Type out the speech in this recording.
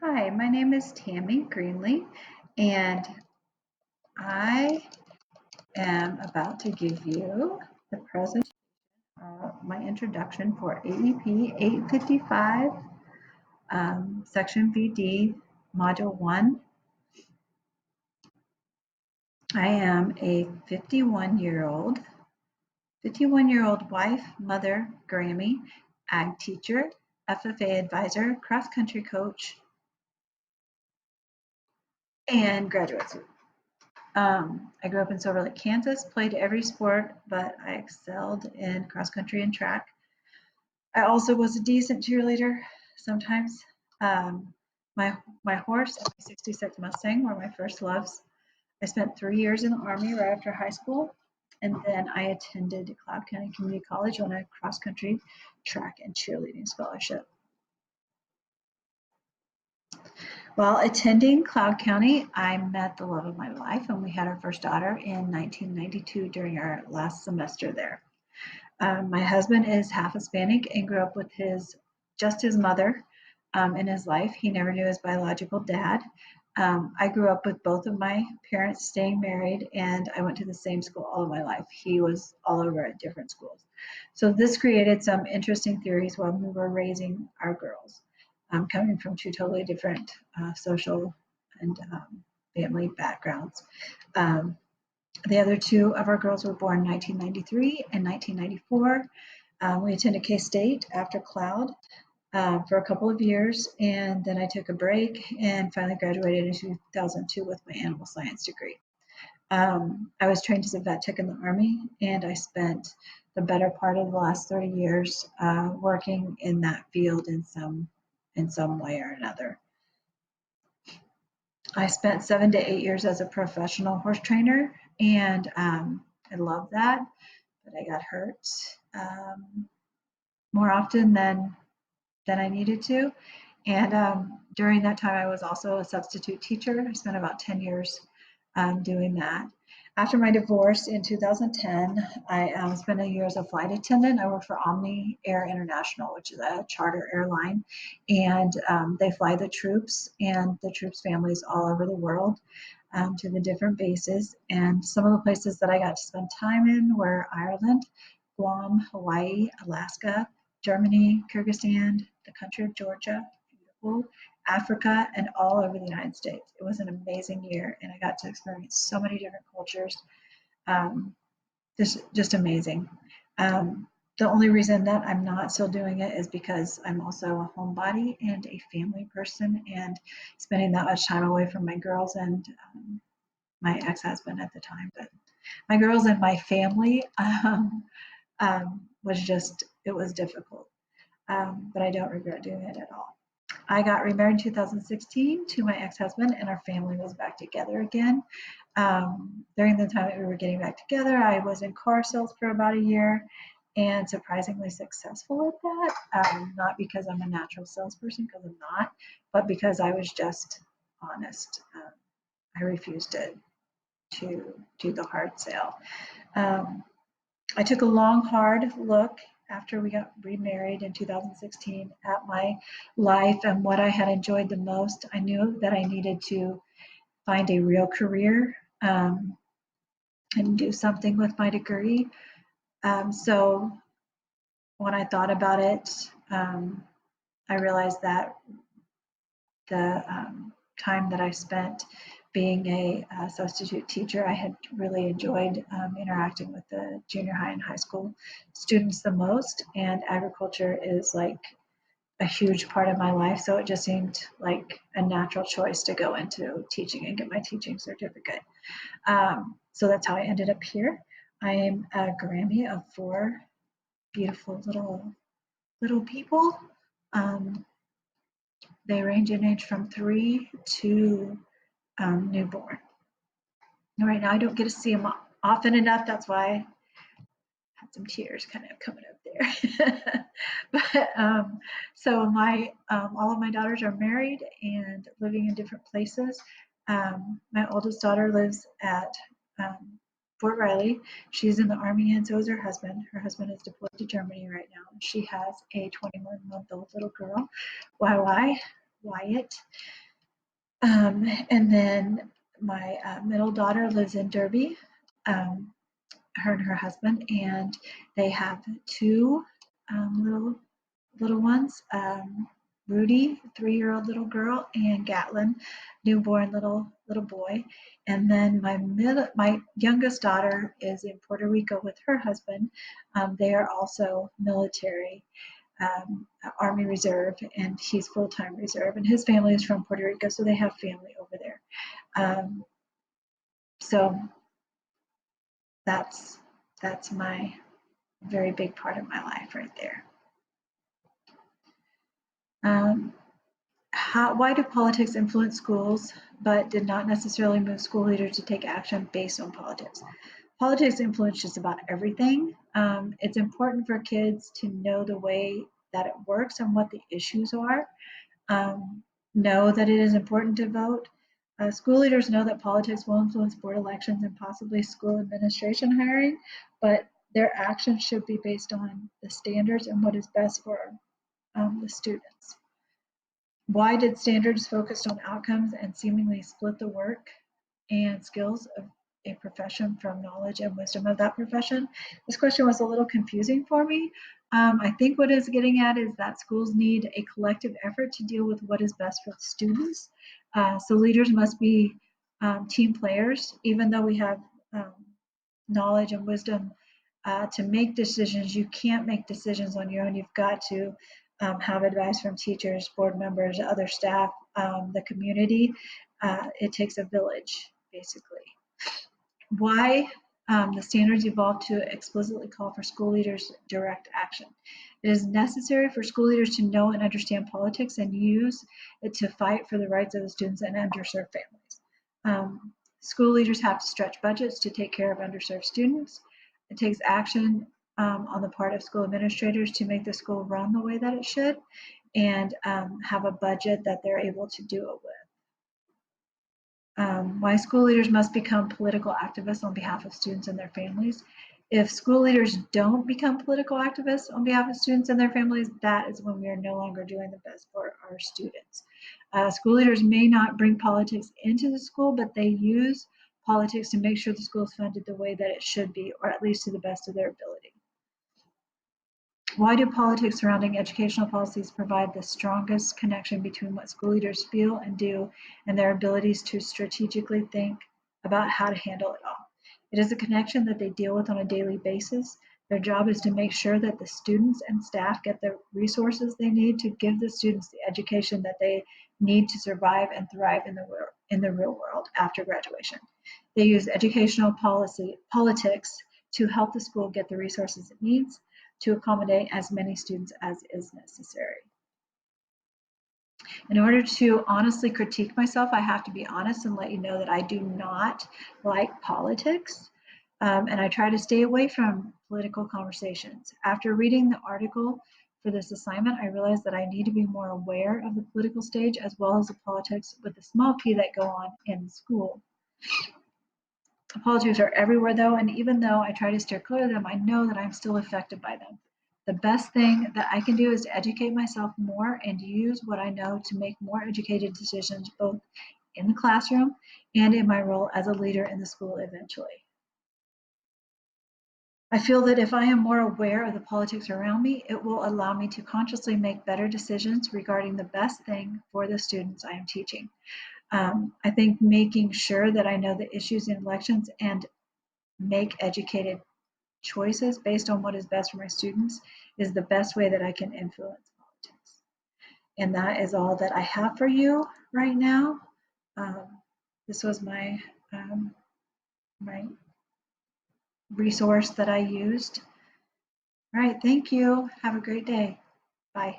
Hi, my name is Tammy Greenlee, and I am about to give you the presentation of my introduction for AEP 855, Section VD, Module 1. I am a 51-year-old wife, mother, Grammy, ag teacher, FFA advisor, cross-country coach, and graduate student. I grew up in Silver Lake, Kansas, played every sport, but I excelled in cross country and track. I also was a decent cheerleader sometimes. Um, my horse, my 66 Mustang, were my first loves. I spent 3 years in the Army right after high school, and then I attended Cloud County Community College on a cross country, track, and cheerleading scholarship. While attending Cloud County, I met the love of my life, and we had our first daughter in 1992 during our last semester there. My husband is half Hispanic and grew up with just his mother in his life. He never knew his biological dad. I grew up with both of my parents staying married, and I went to the same school all of my life. He was all over at different schools. So this created some interesting theories while we were raising our girls, coming from two totally different social and family backgrounds. The other two of our girls were born in 1993 and 1994. We attended K-State after Cloud for a couple of years, and then I took a break and finally graduated in 2002 with my animal science degree. I was trained as a vet tech in the Army, and I spent the better part of the last 30 years working in that field in some way or another. I spent 7 to 8 years as a professional horse trainer, and I love that, but I got hurt more often than I needed to. And during that time, I was also a substitute teacher. I spent about 10 years doing that. After my divorce in 2010, I spent a year as a flight attendant. I worked for Omni Air International, which is a charter airline, and they fly the troops and the troops' families all over the world to the different bases. And some of the places that I got to spend time in were Ireland, Guam, Hawaii, Alaska, Germany, Kyrgyzstan, the country of Georgia, beautiful, Africa, and all over the United States. It was an amazing year, and I got to experience so many different cultures. Just amazing. The only reason that I'm not still doing it is because I'm also a homebody and a family person, and spending that much time away from my girls and my ex-husband at the time. But my girls and my family it was difficult. But I don't regret doing it at all. I got remarried in 2016 to my ex-husband, and our family was back together again. During the time that we were getting back together, I was in car sales for about a year and surprisingly successful at that. Not because I'm a natural salesperson, because I'm not, but because I was just honest. I refused to do the hard sale. I took a long, hard look after we got remarried in 2016 at my life and what I had enjoyed the most. I knew that I needed to find a real career and do something with my degree. So when I thought about it, I realized that the time that I spent being a substitute teacher, I had really enjoyed interacting with the junior high and high school students the most, and agriculture is like a huge part of my life, so it just seemed like a natural choice to go into teaching and get my teaching certificate. So that's how I ended up here. I am a Grammy of 4 beautiful little people. They range in age from 3 to newborn. Right now, I don't get to see them often enough. That's why I had some tears kind of coming up there. But so all of my daughters are married and living in different places. My oldest daughter lives at Fort Riley. She's in the Army, and so is her husband. Her husband is deployed to Germany right now. She has a 21-month-old little girl, YY, Wyatt. And then my middle daughter lives in Derby, her and her husband, and they have two little ones. Rudy, 3-year-old little girl, and Gatlin, newborn little boy. And then my youngest daughter is in Puerto Rico with her husband. They are also military, Army Reserve, and he's full-time reserve. And his family is from Puerto Rico, so they have family over there. So that's my very big part of my life right there. Why do politics influence schools, but did not necessarily move school leaders to take action based on politics? Politics influence just about everything. It's important for kids to know the way that it works and what the issues are. Know that it is important to vote. School leaders know that politics will influence board elections and possibly school administration hiring, but their actions should be based on the standards and what is best for the students. Why did standards focus on outcomes and seemingly split the work and skills of a profession from knowledge and wisdom of that profession? This question was a little confusing for me. I think what it's getting at is that schools need a collective effort to deal with what is best for the students. So leaders must be team players, even though we have knowledge and wisdom to make decisions. You can't make decisions on your own. You've got to have advice from teachers, board members, other staff, the community. It takes a village, basically. Why the standards evolved to explicitly call for school leaders' direct action. It is necessary for school leaders to know and understand politics and use it to fight for the rights of the students and underserved families. School leaders have to stretch budgets to take care of underserved students. It takes action on the part of school administrators to make the school run the way that it should and have a budget that they're able to do it with. Why school leaders must become political activists on behalf of students and their families. If school leaders don't become political activists on behalf of students and their families, that is when we are no longer doing the best for our students. School leaders may not bring politics into the school, but they use politics to make sure the school is funded the way that it should be, or at least to the best of their ability. Why do politics surrounding educational policies provide the strongest connection between what school leaders feel and do and their abilities to strategically think about how to handle it all? It is a connection that they deal with on a daily basis. Their job is to make sure that the students and staff get the resources they need to give the students the education that they need to survive and thrive in the real world after graduation. They use educational politics to help the school get the resources it needs to accommodate as many students as is necessary. In order to honestly critique myself, I have to be honest and let you know that I do not like politics, and I try to stay away from political conversations. After reading the article for this assignment, I realized that I need to be more aware of the political stage as well as the politics with the small p that go on in school. Politics are everywhere though, and even though I try to steer clear of them, I know that I'm still affected by them. The best thing that I can do is to educate myself more and use what I know to make more educated decisions, both in the classroom and in my role as a leader in the school eventually. I feel that if I am more aware of the politics around me, it will allow me to consciously make better decisions regarding the best thing for the students I am teaching. I think making sure that I know the issues in elections and make educated choices based on what is best for my students is the best way that I can influence politics. And that is all that I have for you right now. This was my my resource that I used. All right, thank you. Have a great day. Bye.